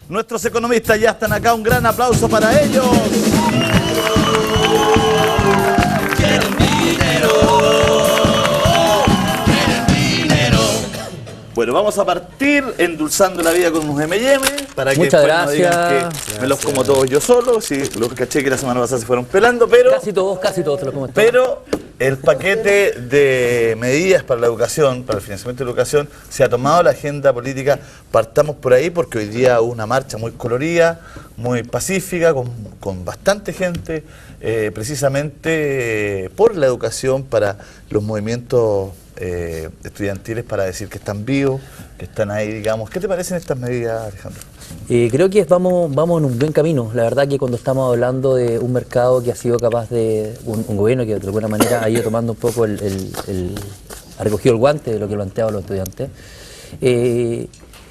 Nuestros economistas ya están acá, un gran aplauso para ellos. Bueno, vamos a partir endulzando la vida con unos M&M para que Muchas después no digan gracias. que me los como todos yo solo. Sí, los caché que la semana pasada se fueron pelando, pero... Casi todos te los comes todos. Pero el paquete de medidas para la educación, para el financiamiento de la educación, se ha tomado la agenda política. Partamos por ahí porque hoy día hubo una marcha muy colorida, muy pacífica, con bastante gente, precisamente por la educación, para los movimientos estudiantiles, para decir que están vivos, que están ahí, digamos. ¿Qué te parecen estas medidas, Alejandro? Creo que vamos en un buen camino. La verdad que cuando estamos hablando de un mercado que ha sido capaz de, un gobierno que de alguna manera ha ido tomando un poco ha recogido el guante de lo que planteaban los estudiantes.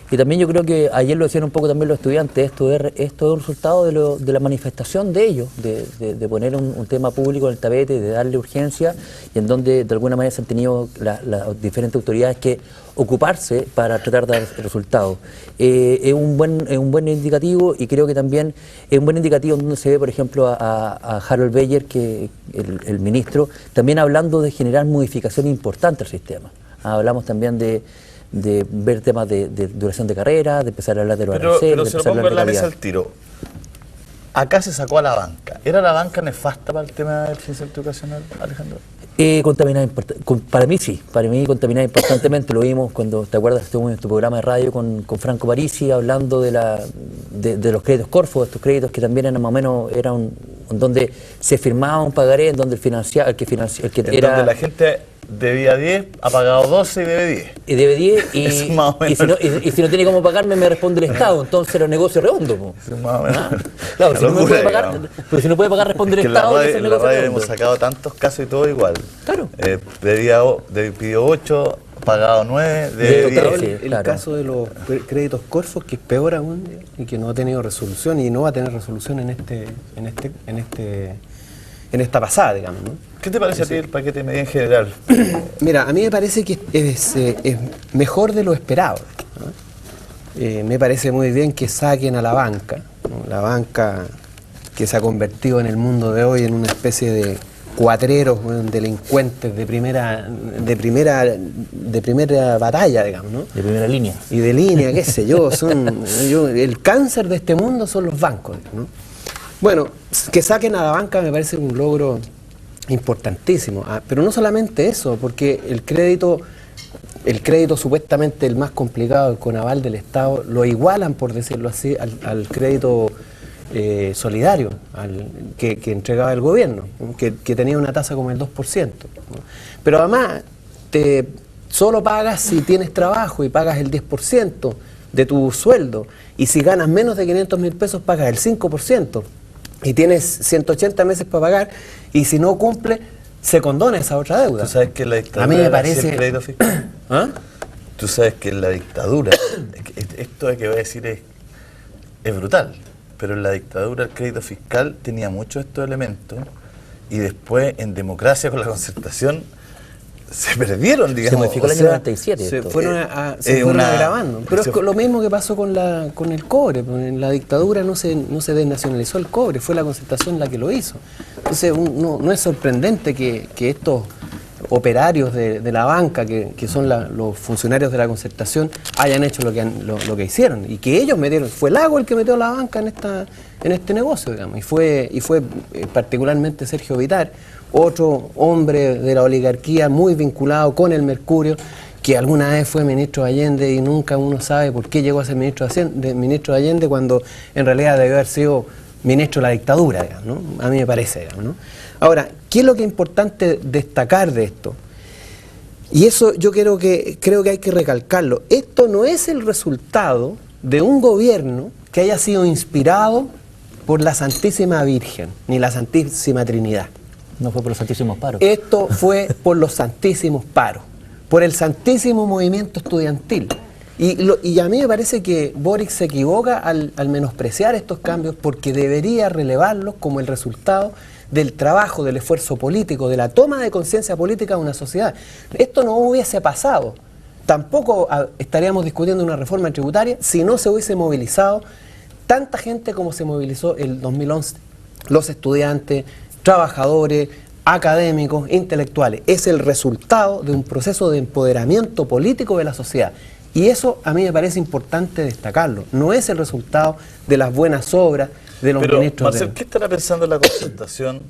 Y también yo creo que ayer lo decían un poco también los estudiantes, esto es un resultado de la manifestación de ellos, de poner un tema público en el tapete, de darle urgencia, y en donde de alguna manera se han tenido las diferentes autoridades que ocuparse para tratar de dar resultados. Es un buen indicativo, y creo que también es un buen indicativo donde se ve, por ejemplo, a Harold Beyer, que el ministro, también hablando de generar modificaciones importantes al sistema. Hablamos también de ver temas de duración de carrera, de empezar a hablar de los aranceles. Pero se lo pongo en la mesa al tiro. Acá se sacó a la banca. ¿Era la banca nefasta para el tema del financiamiento educacional, Alejandro? Para mí sí, para mí contaminaba importantemente. Lo vimos cuando, ¿te acuerdas? Estuvimos en tu programa de radio con Franco Parisi hablando de los créditos Corfo, de estos créditos que también eran más o menos, donde se firmaba un pagaré, en donde donde la gente debía 10, ha pagado 12 y debe 10. Y debe 10 y si no tiene cómo pagarme me responde el Estado, entonces los negocios redondos. Claro, si no puede pagar responde el Estado. En la radio hemos sacado tantos casos y todo igual. Claro. Pidió 8, pagado 9, debe 10. El caso de los créditos Corfo, que es peor aún y que no ha tenido resolución y no va a tener resolución en esta pasada, digamos, ¿no? ¿Qué te parece a ti el paquete de medidas en general? Mira, a mí me parece que es mejor de lo esperado, ¿no? Me parece muy bien que saquen a la banca, ¿no? La banca que se ha convertido en el mundo de hoy en una especie de cuatreros, delincuentes de primera batalla, digamos, ¿no? De primera línea. Y de línea, qué sé yo, el cáncer de este mundo son los bancos, ¿no? Bueno, que saquen a la banca me parece un logro importantísimo, pero no solamente eso, porque el crédito supuestamente el más complicado, el con aval del Estado, lo igualan, por decirlo así, al crédito solidario que entregaba el gobierno, que tenía una tasa como el 2%, ¿no? Pero además solo pagas si tienes trabajo y pagas el 10% de tu sueldo, y si ganas menos de 500.000 pesos pagas el 5%. Y tienes 180 meses para pagar, y si no cumple, se condona esa otra deuda. ¿Tú sabes que la dictadura a mí me parece... el crédito fiscal? ¿Ah? Tú sabes que en la dictadura, esto que voy a decir es brutal, pero en la dictadura el crédito fiscal tenía muchos estos elementos, y después en democracia con la concertación se perdieron, digamos. Se modificó el año 97. Se fueron agravando. Pero es lo mismo que pasó con el cobre. En la dictadura no se desnacionalizó el cobre, fue la Concertación la que lo hizo. Entonces no es sorprendente que estos operarios de la banca, que son los funcionarios de la Concertación, hayan hecho lo que hicieron. Y que ellos metieron, fue Lago el que metió a la banca en este negocio, digamos. Y fue particularmente Sergio Vitar, otro hombre de la oligarquía muy vinculado con el Mercurio, que alguna vez fue ministro de Allende, y nunca uno sabe por qué llegó a ser ministro de Allende cuando en realidad debió haber sido ministro de la dictadura, digamos, ¿no? A mí me parece, digamos, ¿no? Ahora, ¿qué es lo que es importante destacar de esto? Y eso yo creo que hay que recalcarlo. Esto no es el resultado de un gobierno que haya sido inspirado por la Santísima Virgen, ni la Santísima Trinidad. No fue por los santísimos paros. Esto fue por los santísimos paros, por el santísimo movimiento estudiantil. Y a mí me parece que Boric se equivoca al menospreciar estos cambios, porque debería relevarlos como el resultado del trabajo, del esfuerzo político, de la toma de conciencia política de una sociedad. Esto no hubiese pasado. Tampoco estaríamos discutiendo una reforma tributaria si no se hubiese movilizado tanta gente como se movilizó el 2011, los estudiantes, trabajadores, académicos, intelectuales. Es el resultado de un proceso de empoderamiento político de la sociedad. Y eso a mí me parece importante destacarlo. No es el resultado de las buenas obras de los ministros. Marcel, ¿qué estará pensando la concertación?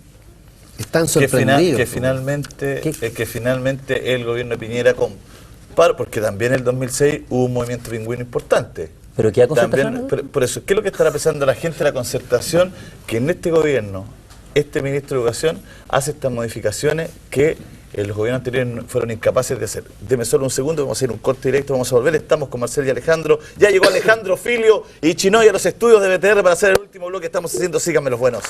Están sorprendidos. Que finalmente el gobierno de Piñera porque también en el 2006 hubo un movimiento pingüino importante. ¿Pero qué concertación? Por eso, ¿qué es lo que estará pensando la gente de la concertación? Que en este gobierno, este ministro de Educación hace estas modificaciones que los gobiernos anteriores fueron incapaces de hacer. Deme solo un segundo, vamos a hacer un corte directo, vamos a volver. Estamos con Marcel y Alejandro. Ya llegó Alejandro Filio y Chinoy a los estudios de BTR para hacer el último bloque que estamos haciendo. Síganme los buenos.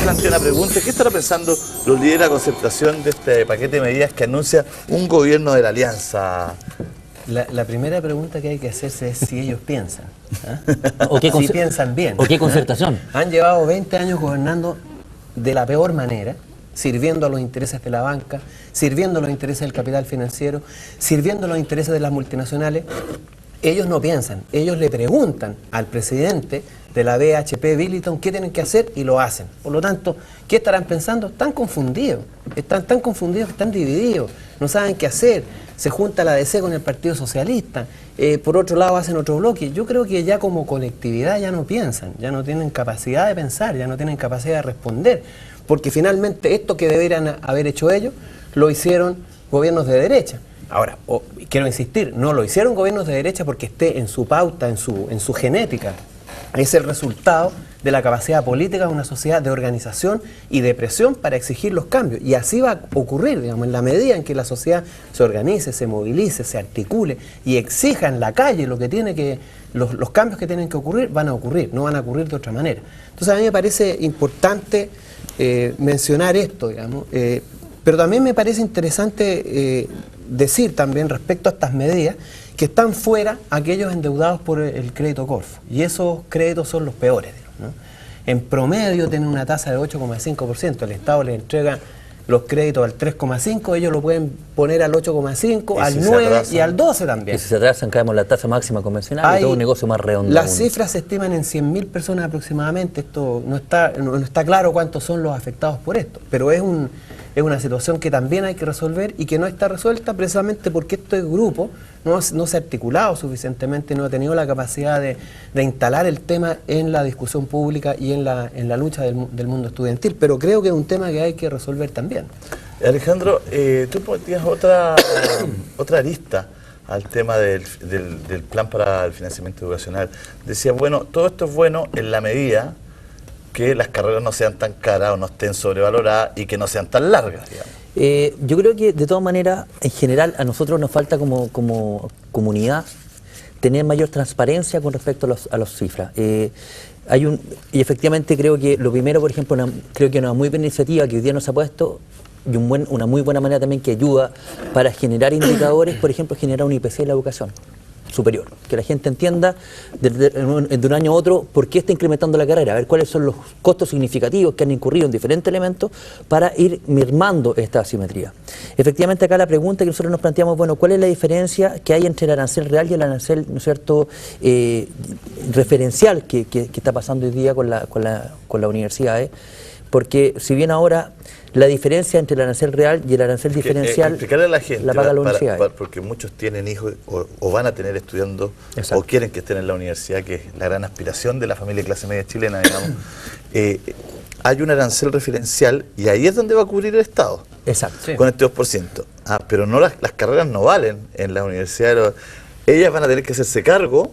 Plantea una pregunta: ¿qué estará pensando los líderes de la concertación de este paquete de medidas que anuncia un gobierno de la alianza? La primera pregunta que hay que hacerse es si ellos piensan. ¿O qué si piensan bien. ¿O qué concertación? Han llevado 20 años gobernando de la peor manera, sirviendo a los intereses de la banca, sirviendo a los intereses del capital financiero, sirviendo a los intereses de las multinacionales. Ellos no piensan, ellos le preguntan al presidente de la BHP Billiton qué tienen que hacer y lo hacen. Por lo tanto, ¿qué estarán pensando? Están confundidos, están divididos, no saben qué hacer. Se junta la DC con el Partido Socialista, por otro lado hacen otro bloque. Yo creo que ya como colectividad ya no piensan, ya no tienen capacidad de pensar, ya no tienen capacidad de responder, porque finalmente esto que deberían haber hecho ellos, lo hicieron gobiernos de derecha. Ahora, quiero insistir, no lo hicieron gobiernos de derecha porque esté en su pauta, en su genética. Es el resultado de la capacidad política de una sociedad de organización y de presión para exigir los cambios. Y así va a ocurrir, digamos, en la medida en que la sociedad se organice, se movilice, se articule y exija en la calle lo que tiene que, los cambios que tienen que ocurrir, van a ocurrir, no van a ocurrir de otra manera. Entonces a mí me parece importante mencionar esto, digamos, pero también me parece interesante decir también respecto a estas medidas que están fuera aquellos endeudados por el crédito Corfo, y esos créditos son los peores, ¿no? En promedio tienen una tasa de 8,5%, el Estado les entrega los créditos al 3,5%, ellos lo pueden poner al 8,5%, al 9% y al 12% también. Y si se atrasan, caemos la tasa máxima convencional y todo un negocio más redondo. Las cifras se estiman en 100.000 personas aproximadamente, esto no está claro cuántos son los afectados por esto, pero es una situación que también hay que resolver y que no está resuelta precisamente porque este grupo no se ha articulado suficientemente, no ha tenido la capacidad de instalar el tema en la discusión pública y en la lucha del mundo estudiantil, pero creo que es un tema que hay que resolver también. Alejandro, tú tienes otra arista al tema del plan para el financiamiento educacional. Decía, bueno, todo esto es bueno en la medida que las carreras no sean tan caras o no estén sobrevaloradas y que no sean tan largas, digamos. Yo creo que de todas maneras, en general, a nosotros nos falta como comunidad tener mayor transparencia con respecto a las cifras. Y efectivamente creo que lo primero, por ejemplo, creo que una muy buena iniciativa que hoy día nos ha puesto y una muy buena manera también que ayuda para generar indicadores, por ejemplo, generar un IPC en la educación superior, que la gente entienda de un año a otro por qué está incrementando la carrera, a ver cuáles son los costos significativos que han incurrido en diferentes elementos para ir mermando esta asimetría. Efectivamente, acá la pregunta que nosotros nos planteamos, bueno, ¿cuál es la diferencia que hay entre el arancel real y el arancel, ¿no es cierto?, referencial que está pasando hoy día con la universidad, porque si bien ahora la diferencia entre el arancel real y el arancel diferencial explicarle a la gente, la paga la universidad. Porque muchos tienen hijos o van a tener estudiando. Exacto. O quieren que estén en la universidad, que es la gran aspiración de la familia de clase media chilena, digamos. Hay un arancel referencial y ahí es donde va a cubrir el Estado. Exacto. Sí. Con este 2%. Pero no las carreras no valen en la universidad. Ellas van a tener que hacerse cargo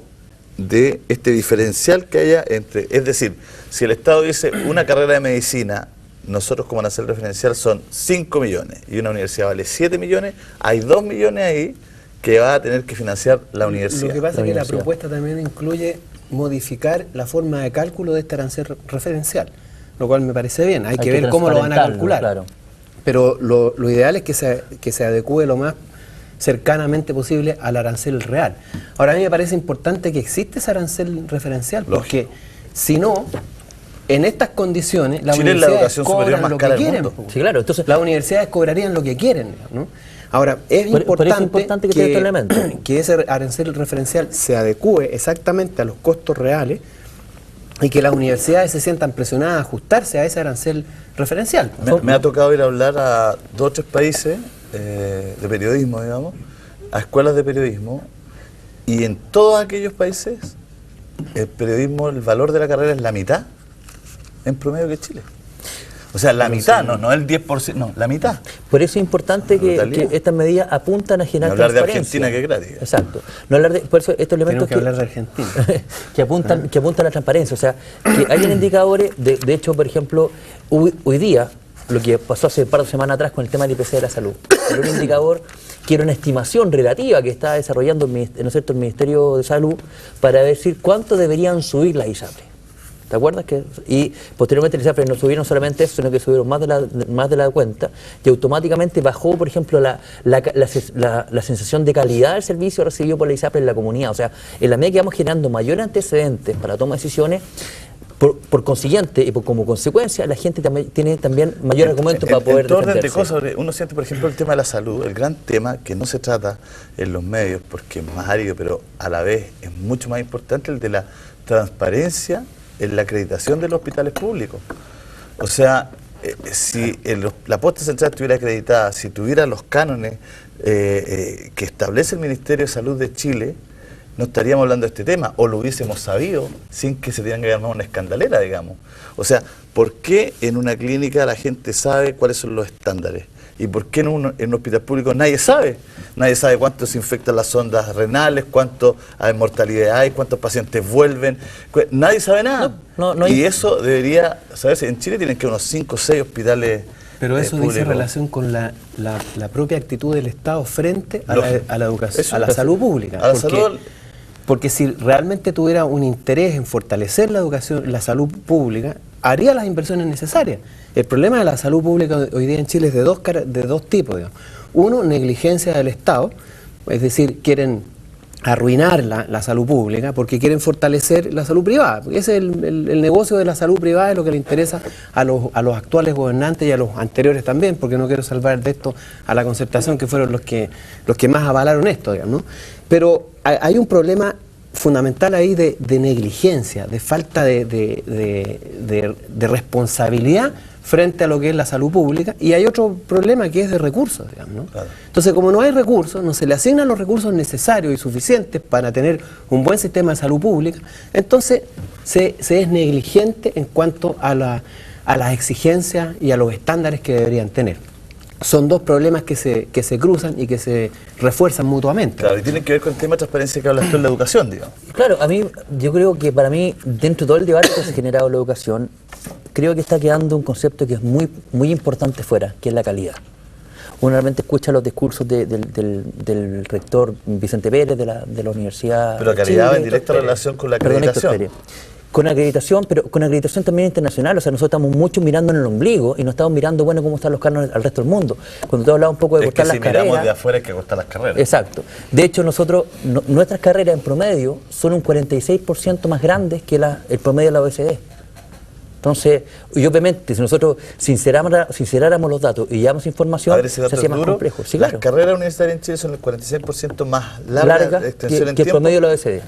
de este diferencial que haya entre, es decir, si el Estado dice una carrera de medicina, nosotros como arancel referencial son 5 millones y una universidad vale 7 millones, hay 2 millones ahí que va a tener que financiar la universidad. Lo que pasa es que la propuesta también incluye modificar la forma de cálculo de este arancel referencial, lo cual me parece bien, hay que ver cómo lo van a calcular. Claro. Pero lo ideal es que se adecue lo más cercanamente posible al arancel real. Ahora, a mí me parece importante que existe ese arancel referencial, porque si no, en estas condiciones, las Chile es la universidades educación superior cobran más lo cara que del quieren. mundo. Sí, claro. Entonces, Las universidades cobrarían lo que quieren, ¿no? Ahora, es por eso es importante, importante que tenga este elemento. que ese arancel referencial se adecúe exactamente a los costos reales y que las universidades se sientan presionadas a ajustarse a ese arancel referencial. Me ha tocado ir a hablar a 2 o 3 países de periodismo, digamos, a escuelas de periodismo, y en todos aquellos países el periodismo, el valor de la carrera es la mitad en promedio que Chile. O sea, la mitad, no el 10%, no, la mitad. por eso es importante que estas medidas apuntan a generar Hablar de transparencia. Argentina, que es gratis. Exacto. No hablar de, por eso estos elementos Tenemos que hablar de Argentina. que apuntan a la transparencia. O sea, que hayan indicadores, de hecho, por ejemplo, hoy día, lo que pasó hace un par de semanas atrás con el tema del IPC de la salud, era un indicador que era una estimación relativa que está desarrollando ¿no es cierto?, el Ministerio de Salud para decir cuánto deberían subir las ISAPRES. ¿Te acuerdas? Y posteriormente las ISAPRES no subieron solamente eso, sino que subieron más de la cuenta, y automáticamente bajó, por ejemplo, la sensación de calidad del servicio recibido por la ISAPRES en la comunidad. O sea, en la medida que vamos generando mayores antecedentes para la toma de decisiones, por consiguiente y como consecuencia, la gente tiene también mayor argumento para poder orden de defenderse. cosas, uno siente, por ejemplo, el tema de la salud, el gran tema que no se trata en los medios porque es más árido, pero a la vez es mucho más importante, el de la transparencia en la acreditación de los hospitales públicos. O sea, si la posta central estuviera acreditada, si tuviera los cánones que establece el Ministerio de Salud de Chile, no estaríamos hablando de este tema, o lo hubiésemos sabido sin que se tengan que armar una escandalera, digamos. O sea, ¿por qué en una clínica la gente sabe cuáles son los estándares? ¿Y por qué en un hospital público nadie sabe? Nadie sabe cuánto se infectan las sondas renales, cuánto hay mortalidad hay, cuántos pacientes vuelven. Nadie sabe nada. Y eso debería saberse. En Chile tienen que unos 5 o 6 hospitales. Pero eso públicos. dice relación con la propia actitud del Estado frente a la educación, a la salud pública. A la salud. Porque si realmente tuviera un interés en fortalecer la educación, la salud pública, haría las inversiones necesarias. El problema de la salud pública hoy día en Chile es de dos tipos, digamos. Uno, negligencia del Estado, es decir, quieren arruinar la salud pública porque quieren fortalecer la salud privada. Ese es el negocio de la salud privada, es lo que le interesa a los actuales gobernantes y a los anteriores también, porque no quiero salvar de esto a la Concertación, que fueron los que más avalaron esto, digamos, ¿no? Pero hay un problema fundamental ahí de negligencia, de falta de responsabilidad frente a lo que es la salud pública, y hay otro problema que es de recursos, digamos, ¿no? Claro. Entonces, como no hay recursos, no se le asignan los recursos necesarios y suficientes para tener un buen sistema de salud pública, entonces se es negligente en cuanto a las exigencias y a los estándares que deberían tener. Son dos problemas que se cruzan y que se refuerzan mutuamente. Claro, y tienen que ver con el tema de transparencia que hablas tú en la educación, digamos. Claro, yo creo que para mí, dentro de todo el debate que se ha generado en la educación, creo que está quedando un concepto que es muy, muy importante fuera, que es la calidad. Uno realmente escucha los discursos del rector Vicente Pérez de la Universidad. Pero calidad va en directa relación con la acreditación. Con acreditación, pero con acreditación también internacional. O sea, nosotros estamos mucho mirando en el ombligo y no estamos mirando, bueno, cómo están los cánones al resto del mundo. Cuando tú hablabas un poco de cortar las carreras... Es que si miramos de afuera hay que cortar las carreras. Exacto. De hecho, nuestras carreras en promedio son un 46% más grandes que el promedio de la OECD. Entonces, y obviamente, si nosotros sinceráramos los datos y llevamos información, se hacía más complejo. Sí, las claro. carreras universitarias en Chile son el 46% más largas de extensión en que el tiempo. promedio de la OECD.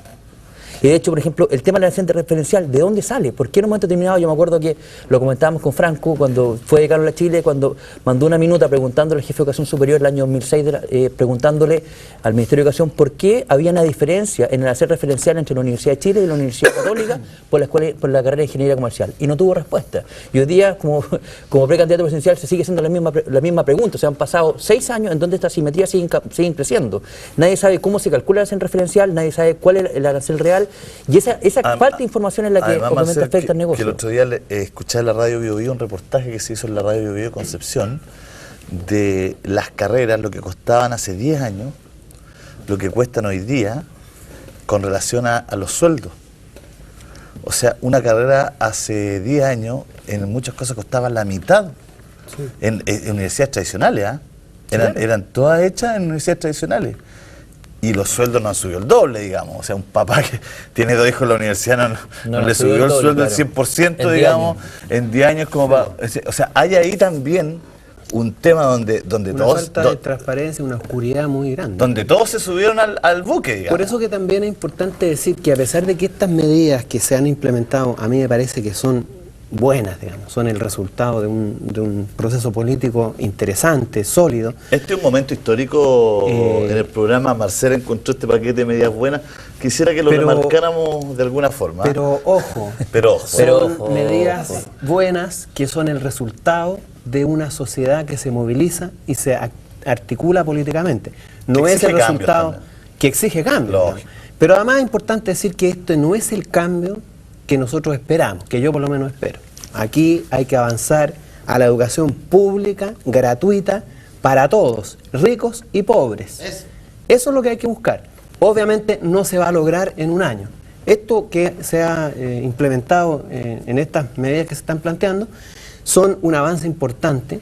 Y de hecho, por ejemplo, el tema de la docente referencial, ¿de dónde sale? ¿Por qué en un momento determinado? Yo me acuerdo que lo comentábamos con Franco cuando fue de Carlos a Chile, cuando mandó una minuta preguntándole al jefe de Educación Superior el año 2006, preguntándole al Ministerio de Educación por qué había una diferencia en el hacer referencial entre la Universidad de Chile y la Universidad Católica por la carrera de Ingeniería Comercial. Y no tuvo respuesta. Y hoy día, como precandidato presidencial, se sigue haciendo la misma pregunta. O sea, han pasado 6 años en donde estas simetrías siguen creciendo. Nadie sabe cómo se calcula el arancel referencial, nadie sabe cuál es el arancel real. Y esa falta de información es la que obviamente afecta al negocio. Que el otro día escuché en la radio Bio Bio un reportaje que se hizo en la radio Bio Bio Concepción de las carreras, lo que costaban hace 10 años, lo que cuestan hoy día con relación a los sueldos. O sea, una carrera hace 10 años en muchas cosas costaba la mitad. Sí. En universidades tradicionales, ¿eh? Eran todas hechas en universidades tradicionales. y los sueldos no han subido el doble, digamos. O sea, un papá que tiene 2 hijos en la universidad no le subió el sueldo del 100%, digamos, en 10 años. Como o sea, hay ahí también un tema donde una todos... falta de transparencia, una oscuridad muy grande. Donde todos se subieron al buque, digamos. Por eso que también es importante decir que a pesar de que estas medidas que se han implementado, a mí me parece que son buenas, digamos, son el resultado de un proceso político interesante, sólido. Este es un momento histórico en el programa. Marcela encontró este paquete de medidas buenas. Quisiera que lo remarcáramos de alguna forma. Pero ojo, son medidas buenas que son el resultado de una sociedad que se moviliza y se articula políticamente. No es el resultado que exige cambio. Pero además es importante decir que esto no es el cambio que nosotros esperamos, que yo por lo menos espero. Aquí hay que avanzar a la educación pública, gratuita, para todos, ricos y pobres. Eso es lo que hay que buscar. Obviamente no se va a lograr en un año. Esto que se ha implementado en estas medidas que se están planteando son un avance importante,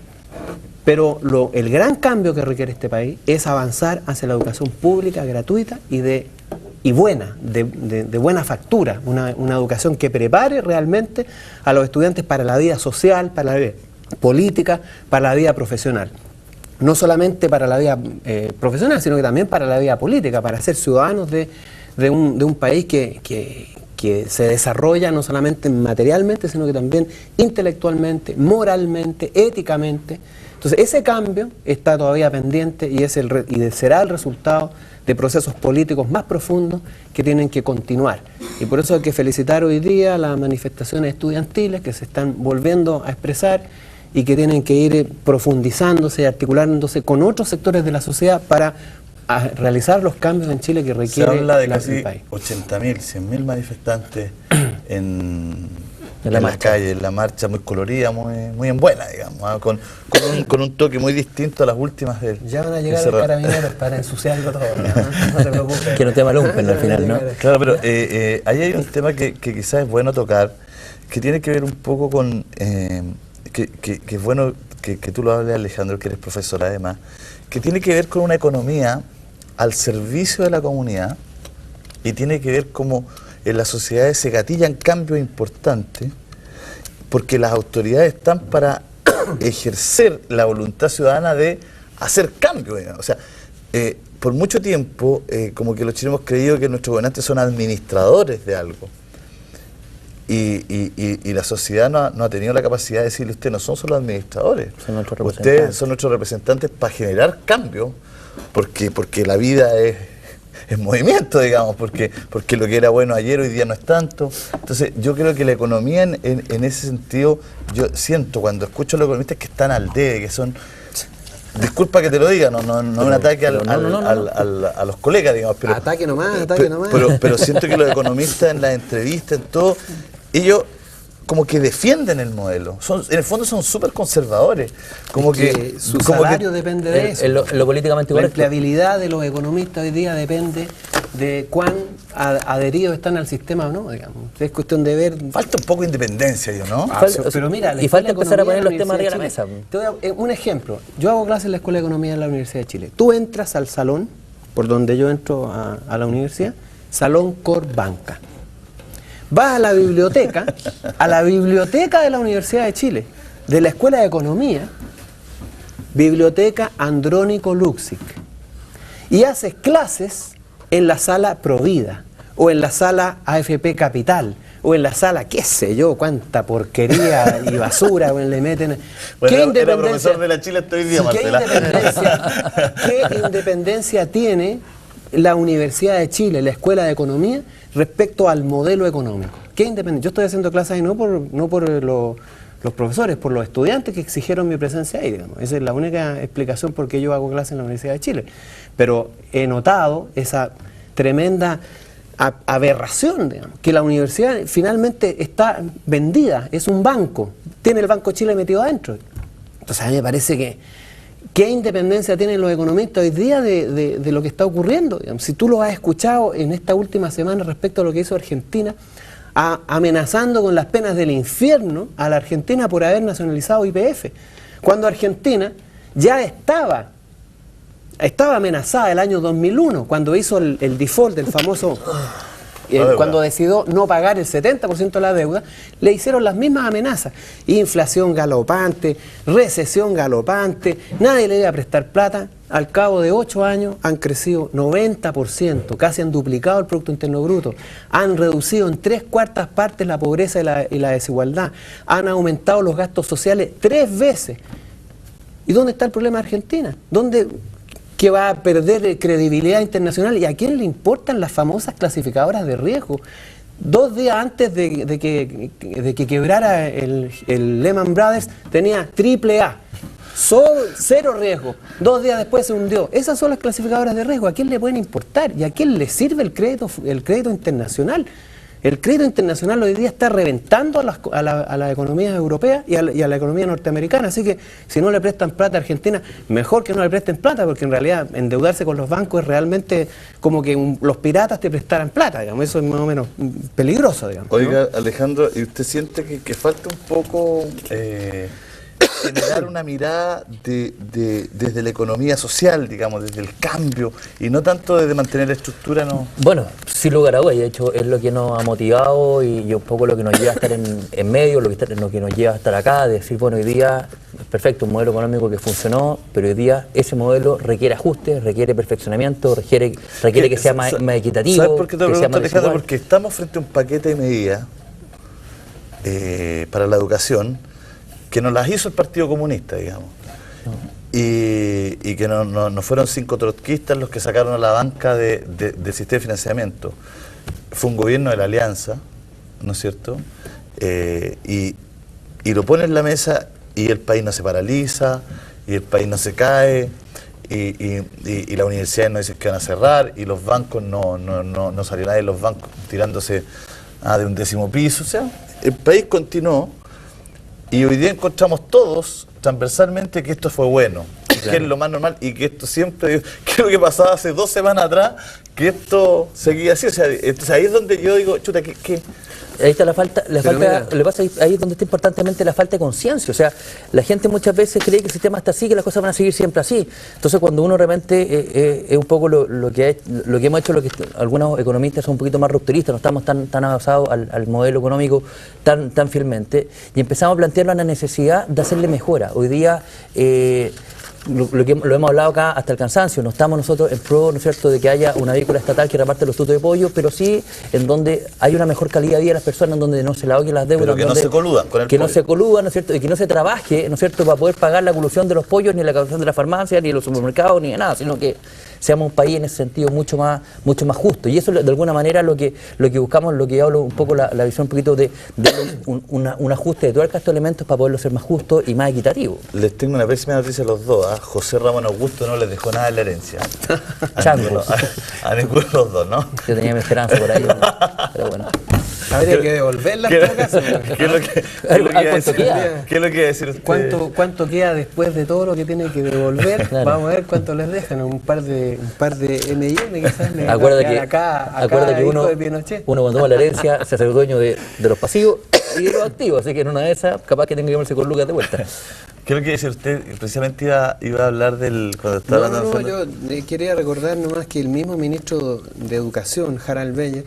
pero el gran cambio que requiere este país es avanzar hacia la educación pública, gratuita y buena, de buena factura, una educación que prepare realmente a los estudiantes para la vida social, para la vida política, para la vida profesional. No solamente para la vida profesional, sino que también para la vida política, para ser ciudadanos de un país que se desarrolla no solamente materialmente, sino que también intelectualmente, moralmente, éticamente. Entonces ese cambio está todavía pendiente y será el resultado de procesos políticos más profundos que tienen que continuar. Y por eso hay que felicitar hoy día las manifestaciones estudiantiles que se están volviendo a expresar y que tienen que ir profundizándose y articulándose con otros sectores de la sociedad para realizar los cambios en Chile que requiere el país. Se habla de casi 80.000, 100.000 manifestantes en la calle, en la marcha, muy colorida, muy en buena, digamos, con un toque muy distinto a las últimas del... Ya van a llegar los carabineros para ensuciarlo todo, ¿no? No te preocupes. Que no te malumpen al final, ¿no? Claro, pero ahí hay un tema que quizás es bueno tocar, que tiene que ver un poco con... que es bueno que tú lo hables, Alejandro, que eres profesor además, que tiene que ver con una economía al servicio de la comunidad y tiene que ver como en las sociedades se gatillan cambios importantes porque las autoridades están para ejercer la voluntad ciudadana de hacer cambios. O sea, por mucho tiempo como que los chilenos hemos creído que nuestros gobernantes son administradores de algo. Y la sociedad no ha tenido la capacidad de decirle: ustedes no son solo administradores, ustedes son nuestros representantes para generar cambio, porque la vida es movimiento, digamos, porque lo que era bueno ayer hoy día no es tanto. Entonces yo creo que la economía en ese sentido, yo siento cuando escucho a los economistas que están al debe, que son... Disculpa que te lo diga, no es un ataque a los colegas, digamos. Pero, ataque nomás. Pero siento que los economistas en las entrevistas, en todo, ellos como que defienden el modelo. En el fondo son súper conservadores. Como que su salario depende de eso. Lo políticamente correcto. La empleabilidad de los economistas hoy día depende de cuán adheridos están al sistema o no, digamos. Es cuestión de ver... Falta un poco de independencia, ¿no? Pero mira, y falta empezar a poner los temas arriba de la mesa. Te voy a dar un ejemplo. Yo hago clases en la Escuela de Economía de la Universidad de Chile. Tú entras al salón, por donde yo entro a la universidad, Salón Corbanca. Vas a la biblioteca de la Universidad de Chile, de la Escuela de Economía, Biblioteca Andrónico Luksic, y haces clases en la sala Provida, o en la sala AFP Capital, o en la sala, qué sé yo, cuánta porquería y basura le meten. Bueno, ¿qué independencia? Era profesor de la Chile hasta hoy día, Marcela. ¿Qué independencia tiene la Universidad de Chile, la Escuela de Economía, respecto al modelo económico? ¿Qué independencia? Yo estoy haciendo clases ahí no por los profesores, por los estudiantes que exigieron mi presencia ahí, digamos. Esa es la única explicación por qué yo hago clases en la Universidad de Chile. Pero he notado esa tremenda aberración, digamos, que la universidad finalmente está vendida, es un banco, tiene el Banco Chile metido adentro. Entonces a mí me parece que ¿qué independencia tienen los economistas hoy día de lo que está ocurriendo? Digamos, si tú lo has escuchado en esta última semana respecto a lo que hizo Argentina, amenazando con las penas del infierno a la Argentina por haber nacionalizado YPF, cuando Argentina ya estaba estaba amenazada el año 2001, cuando hizo el default del famoso... cuando decidió no pagar el 70% de la deuda, le hicieron las mismas amenazas. Inflación galopante, recesión galopante, nadie le iba a prestar plata. Al cabo de 8 años han crecido 90%, casi han duplicado el Producto Interno Bruto, han reducido en 3/4 partes la pobreza y la desigualdad, han aumentado los gastos sociales 3 veces. ¿Y dónde está el problema de Argentina? ¿Dónde...? Que va a perder credibilidad internacional? ¿Y a quién le importan las famosas clasificadoras de riesgo? 2 días antes de que quebrara el Lehman Brothers tenía AAA, cero riesgo. 2 días después se hundió. Esas son las clasificadoras de riesgo. ¿A quién le pueden importar? ¿Y a quién le sirve el crédito internacional? El crédito internacional hoy día está reventando a la economía europea y a la economía norteamericana. Así que si no le prestan plata a Argentina, mejor que no le presten plata, porque en realidad endeudarse con los bancos es realmente como que los piratas te prestaran plata, digamos. Eso es más o menos peligroso, digamos. Oiga, ¿no? Alejandro, ¿y usted siente que falta un poco generar una mirada desde la economía social, digamos, desde el cambio, y no tanto desde mantener la estructura? No. Bueno, sin lugar a dudas, de hecho es lo que nos ha motivado y un poco lo que nos lleva a estar en medio, lo que nos lleva a estar acá, de decir, bueno, hoy día es perfecto, un modelo económico que funcionó, pero hoy día ese modelo requiere ajustes, requiere perfeccionamiento, requiere que sea más equitativo. ¿Sabes por qué te pregunto, Alejandro? Porque estamos frente a un paquete de medidas para la educación que nos las hizo el Partido Comunista, digamos. Y que no fueron 5 trotskistas los que sacaron a la banca del sistema de financiamiento. Fue un gobierno de la Alianza, ¿no es cierto? Y lo pone en la mesa y el país no se paraliza, y el país no se cae, y las universidades no dicen que van a cerrar, y los bancos no salió nadie de los bancos tirándose de un 10º piso. O sea, el país continuó. Y hoy día encontramos todos transversalmente que esto fue bueno, claro, que es lo más normal, y que esto siempre, que es lo que pasaba hace 2 semanas atrás, que esto seguía así. O sea, entonces ahí es donde yo digo, chuta, ¿qué? Ahí está la falta, ahí es donde está importantemente la falta de conciencia. O sea, la gente muchas veces cree que el sistema está así, que las cosas van a seguir siempre así. Entonces, cuando uno realmente es un poco lo que hemos hecho, lo que algunos economistas son un poquito más rupturistas, no estamos tan avanzados al modelo económico tan fielmente, y empezamos a plantearlo la necesidad de hacerle mejora. Hoy día lo hemos hablado acá hasta el cansancio, no estamos nosotros en pro, ¿no es cierto?, de que haya una vehícula estatal que reparte los tutos de pollo, pero sí en donde hay una mejor calidad de vida de las personas, en donde no se le ahoguen las deudas, pero que no se coludan con el que pollo. No se coludan, ¿no es cierto?, y que no se trabaje, ¿no es cierto?, para poder pagar la colusión de los pollos, ni la colusión de la farmacia, ni de los supermercados, ni de nada, sino que seamos un país en ese sentido mucho más justo. Y eso de alguna manera lo que buscamos, lo que yo hablo un poco, la visión un poquito de un ajuste de todos estos elementos para poderlo ser más justo y más equitativo. Les tengo una pésima noticia a los dos. José Ramón Augusto no les dejó nada en la herencia. A ninguno de los dos, ¿no? Yo tenía mi esperanza por ahí, pero bueno. Habría que devolverla en todo caso. ¿Qué es lo que iba a decir usted? ¿Cuánto queda después de todo lo que tiene que devolver? Claro. Vamos a ver cuánto les dejan. Un par de M&M quizás le acuérdate que acá uno cuando toma la herencia se hace el dueño de los pasivos y de los activos, así que en una de esas capaz que tenga que verse con lucas de vuelta. ¿Qué es lo que decir usted? Precisamente iba a hablar cuando estaba hablando. Yo quería recordar nomás que el mismo ministro de Educación, Harald Beyer,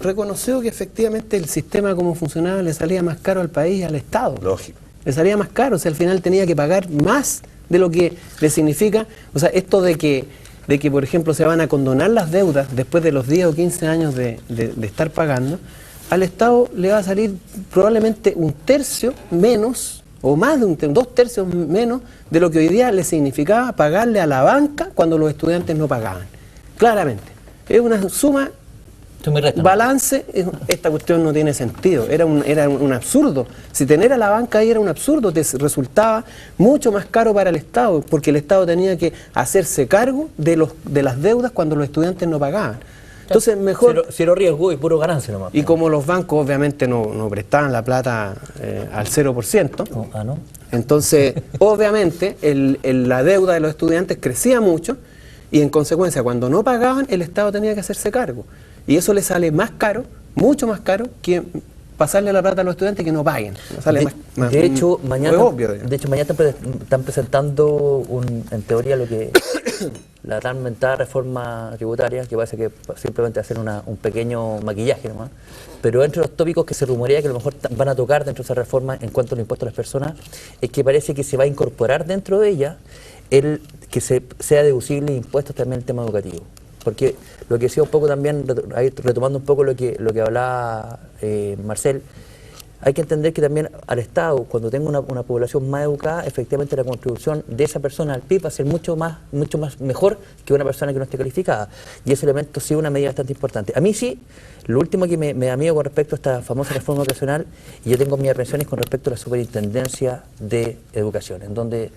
reconoció que efectivamente el sistema como funcionaba le salía más caro al país y al Estado. Lógico. Le salía más caro, o sea, al final tenía que pagar más de lo que le significa. O sea, esto de que por ejemplo, se van a condonar las deudas después de los 10 o 15 años de estar pagando, al Estado le va a salir probablemente 1/3 menos, o más de 2/3 menos de lo que hoy día le significaba pagarle a la banca cuando los estudiantes no pagaban. Claramente. Es una suma... balance, esta cuestión no tiene sentido, era un absurdo. Si tener a la banca ahí era un absurdo, te resultaba mucho más caro para el Estado, porque el Estado tenía que hacerse cargo de las deudas cuando los estudiantes no pagaban. Entonces mejor... Cero riesgo y puro ganancia nomás. Y como los bancos obviamente no prestaban la plata al 0%, ¿no? Entonces obviamente la deuda de los estudiantes crecía mucho, y en consecuencia cuando no pagaban el Estado tenía que hacerse cargo. Y eso le sale más caro, mucho más caro, que pasarle la plata a los estudiantes que no paguen. No sale de hecho, mañana obvio, están presentando en teoría lo que la tan mentada reforma tributaria, que parece que simplemente hacer un pequeño maquillaje nomás. Pero entre los tópicos que se rumorea que a lo mejor van a tocar dentro de esa reforma en cuanto al impuesto a las personas, es que parece que se va a incorporar dentro de ella el que sea deducible impuestos también el tema educativo. Porque lo que decía un poco también, retomando un poco lo que hablaba Marcel, hay que entender que también al Estado, cuando tenga una población más educada, efectivamente la contribución de esa persona al PIB va a ser mucho más mejor que una persona que no esté calificada. Y ese elemento sí es una medida bastante importante. A mí sí, lo último que me da miedo con respecto a esta famosa reforma educacional, y yo tengo mis aprensiones con respecto a la Superintendencia de Educación, en donde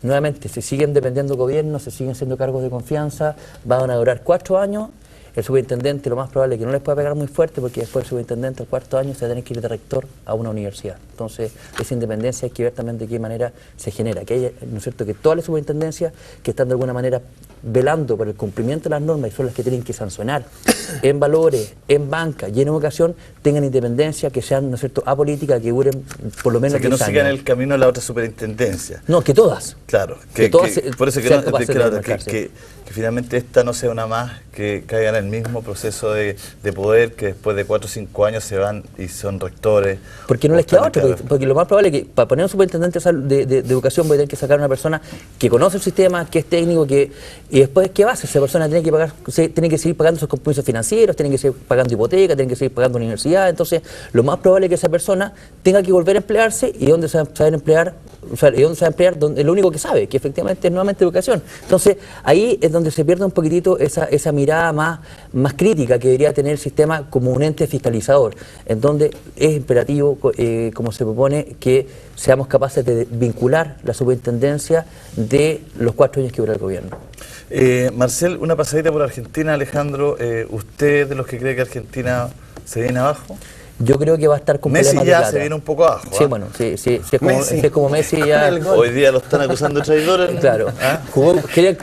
nuevamente se siguen dependiendo gobiernos, se siguen siendo cargos de confianza, van a durar 4 años. El superintendente lo más probable es que no les pueda pegar muy fuerte, porque después el superintendente al 4º año se va a tener que ir de rector a una universidad. Entonces, esa independencia hay que ver también de qué manera se genera. Que haya, ¿no es cierto?, que todas las superintendencias que están de alguna manera velando por el cumplimiento de las normas y son las que tienen que sancionar en valores, en banca y en educación, tengan independencia, que sean, ¿no es cierto?, apolíticas, que duren por lo menos 10 años. Que no sigan el camino a la otra superintendencia. No, que todas. Claro, por eso que finalmente esta no sea una más que caiga en el mismo proceso de poder, que después de 4 o 5 años se van y son rectores. Porque no les queda otro, porque lo más probable es que para poner un superintendente de educación voy a tener que sacar a una persona que conoce el sistema, que es técnico, y después, ¿qué va a hacer? Esa persona tiene que seguir pagando sus compromisos financieros, tiene que seguir pagando hipoteca, tiene que seguir pagando universidad. Entonces, lo más probable es que esa persona tenga que volver a emplearse, y dónde se va a saber emplear, donde lo único que sabe, que efectivamente es nuevamente educación. Entonces, ahí es donde se pierde un poquitito esa mirada más crítica que debería tener el sistema como un ente fiscalizador, en donde es imperativo, como se propone, que seamos capaces de vincular la superintendencia de los 4 años que dura el gobierno. Marcel, una pasadita por Argentina. Alejandro, ¿usted de los que cree que Argentina se viene abajo? Yo creo que va a estar con Messi problemas de ya plata. Se viene un poco abajo. Sí, bueno, sí, es como Messi ya. Hoy día lo están acusando de traidor. Claro.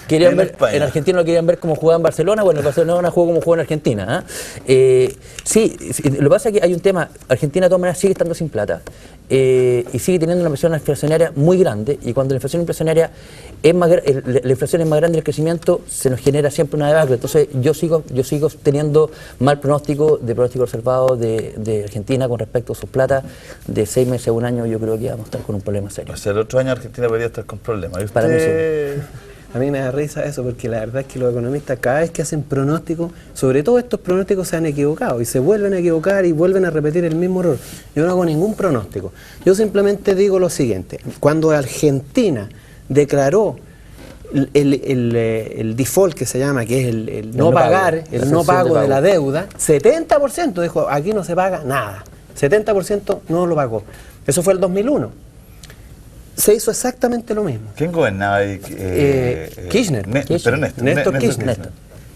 Querían ver, en Argentina lo querían ver como jugaba en Barcelona. Bueno, en Barcelona jugó como jugó en Argentina. Sí, lo que pasa es que hay un tema. Argentina de todas maneras sigue estando sin plata. Y sigue teniendo una presión inflacionaria muy grande, y cuando la inflación inflacionaria la inflación es más grande, el crecimiento se nos genera siempre una debacle. Entonces yo sigo teniendo mal pronóstico reservado de Argentina con respecto a sus plata. De 6 meses a 1 año yo creo que vamos a estar con un problema serio. O sea, el otro año Argentina podría estar con problemas. Para mí sí. A mí me da risa eso, porque la verdad es que los economistas, cada vez que hacen pronósticos, sobre todo estos pronósticos, se han equivocado y se vuelven a equivocar y vuelven a repetir el mismo error. Yo no hago ningún pronóstico. Yo simplemente digo lo siguiente: cuando Argentina declaró el default, que se llama, que es el no pagar, el no pago de la deuda, 70% dijo, aquí no se paga nada. 70% no lo pagó. Eso fue el 2001. Se hizo exactamente lo mismo. ¿Quién gobernaba ahí? Kirchner. Pero Néstor Kirchner.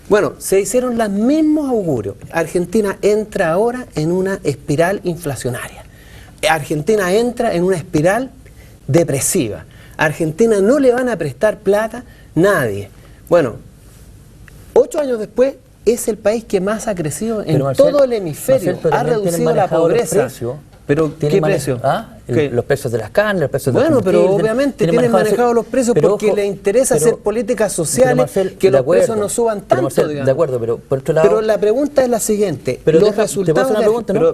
Bueno, se hicieron los mismos augurios. Argentina entra ahora en una espiral inflacionaria. Argentina entra en una espiral depresiva. A Argentina no le van a prestar plata nadie. Bueno, 8 años después es el país que más ha crecido en todo el hemisferio. Ha reducido la pobreza. ¿Pero qué precio? Los precios de las carnes, los precios de los combustibles. Bueno, pero obviamente tienen manejado los precios porque les interesa hacer políticas sociales, Marcel, que los precios no suban tanto, Marcel, de acuerdo, pero por otro lado... Pero la pregunta es la siguiente. Los resultados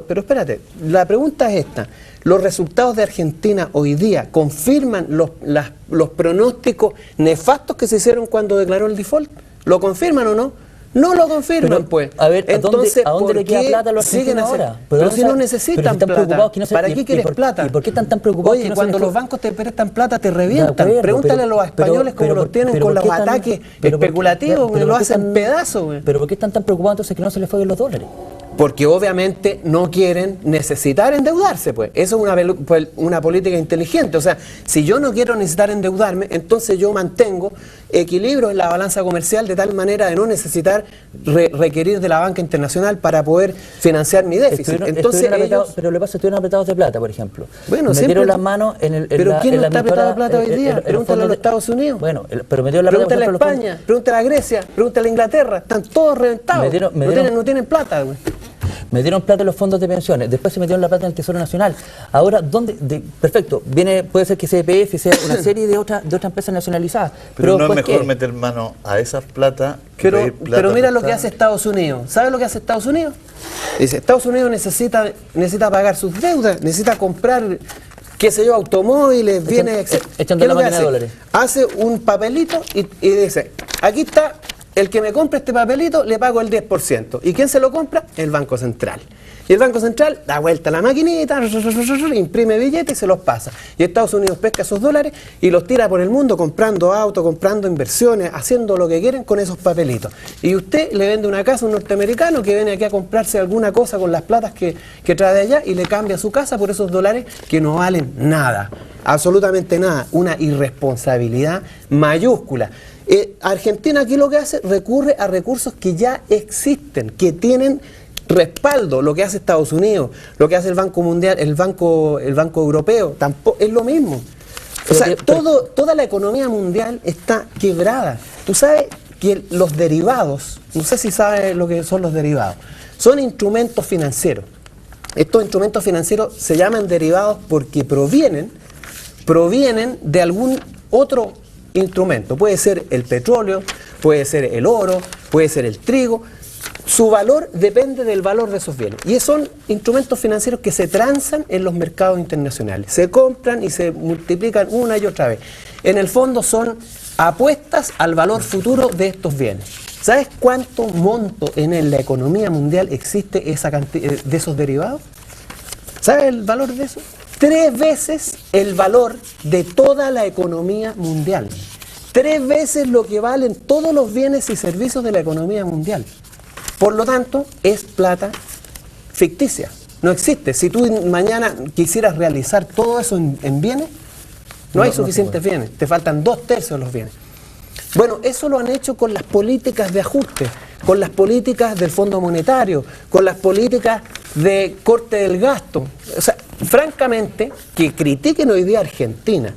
pero espérate, la pregunta es esta. ¿Los resultados de Argentina hoy día confirman los pronósticos nefastos que se hicieron cuando declaró el default? ¿Lo confirman o no? No lo confirman, pues. A ver, entonces, ¿a dónde le queda plata a los argentinos ahora? Pero si no necesitan plata, ¿para qué quieres plata? ¿Y por qué están tan preocupados? Oye, cuando los bancos te prestan plata te revientan. Pregúntale a los españoles cómo lo tienen con los ataques especulativos, que lo hacen pedazos. ¿Pero por qué están tan preocupados entonces que no se les fueguen los dólares? Porque obviamente no quieren necesitar endeudarse, pues. Eso es una política inteligente. O sea, si yo no quiero necesitar endeudarme, entonces yo mantengo equilibrio en la balanza comercial de tal manera de no necesitar requerir de la banca internacional para poder financiar mi déficit. Entonces pero le pasa que estuvieron apretados de plata, por ejemplo. Bueno, metieron las manos en el... ¿Pero quién no está apretado de plata hoy día? Pregúntale a los Estados Unidos. Bueno, pero metieron la plata... Pregúntale a España, pregúntale a Grecia, pregúntale a Inglaterra. Están todos reventados. No tienen plata, güey. metieron plata en los fondos de pensiones, después se metieron la plata en el Tesoro Nacional. Ahora, perfecto, puede ser que CPF sea una serie de otras empresas nacionalizadas. Pero no es mejor meter mano a esas plata que pedir plata. Pero mira lo que hace Estados Unidos. ¿Sabes lo que hace Estados Unidos? Dice, Estados Unidos necesita pagar sus deudas, necesita comprar, qué sé yo, automóviles, bienes, echando la máquina de dólares. Hace un papelito y dice, aquí está, el que me compre este papelito le pago el 10%. ¿Y quién se lo compra? El Banco Central. Y el Banco Central da vuelta a la maquinita, imprime billetes y se los pasa. Y Estados Unidos pesca esos dólares y los tira por el mundo comprando autos, comprando inversiones, haciendo lo que quieren con esos papelitos. Y usted le vende una casa a un norteamericano que viene aquí a comprarse alguna cosa con las platas que trae de allá y le cambia su casa por esos dólares que no valen nada, absolutamente nada. Una irresponsabilidad mayúscula. Argentina aquí lo que hace, recurre a recursos que ya existen, que tienen respaldo. Lo que hace Estados Unidos, lo que hace el Banco Mundial, el Banco Europeo, tampoco es lo mismo. O sea, toda la economía mundial está quebrada. Tú sabes que los derivados, no sé si sabes lo que son los derivados, son instrumentos financieros. Estos instrumentos financieros se llaman derivados porque provienen de algún otro instrumento. Puede ser el petróleo, puede ser el oro, puede ser el trigo. Su valor depende del valor de esos bienes. Y son instrumentos financieros que se transan en los mercados internacionales. Se compran y se multiplican una y otra vez. En el fondo son apuestas al valor futuro de estos bienes. ¿Sabes cuánto monto en la economía mundial existe esa cantidad de esos derivados? ¿Sabes el valor de eso? 3 veces el valor de toda la economía mundial. 3 veces lo que valen todos los bienes y servicios de la economía mundial. Por lo tanto, es plata ficticia. No existe. Si tú mañana quisieras realizar todo eso en bienes, no hay suficientes bienes. Te faltan 2/3 de los bienes. Bueno, eso lo han hecho con las políticas de ajuste, con las políticas del Fondo Monetario, con las políticas de corte del gasto. O sea, francamente, que critiquen hoy día a Argentina,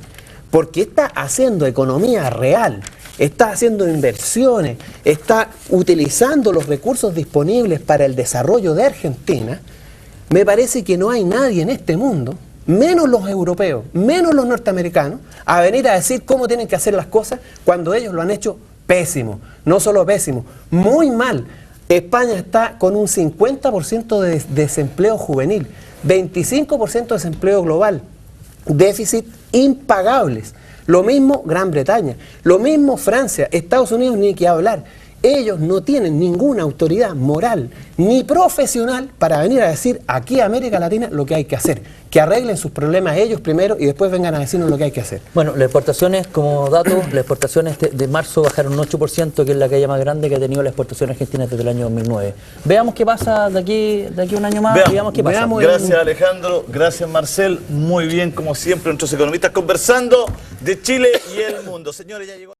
porque está haciendo economía real, está haciendo inversiones, está utilizando los recursos disponibles para el desarrollo de Argentina, me parece que no hay nadie en este mundo, menos los europeos, menos los norteamericanos, a venir a decir cómo tienen que hacer las cosas cuando ellos lo han hecho pésimo. No solo pésimo, muy mal. España está con un 50% de desempleo juvenil, 25% de desempleo global, déficit impagables. Lo mismo Gran Bretaña, lo mismo Francia, Estados Unidos ni que hablar. Ellos no tienen ninguna autoridad moral ni profesional para venir a decir aquí a América Latina lo que hay que hacer. Que arreglen sus problemas ellos primero y después vengan a decirnos lo que hay que hacer. Bueno, las exportaciones, como dato, las exportaciones de marzo bajaron un 8%, que es la caída más grande que ha tenido la exportación argentina desde el año 2009. Veamos qué pasa de aquí un año más. Veamos qué pasa. Gracias, Alejandro. Gracias, Marcel. Muy bien, como siempre, nuestros economistas conversando de Chile y el mundo. Señores, ya llegó.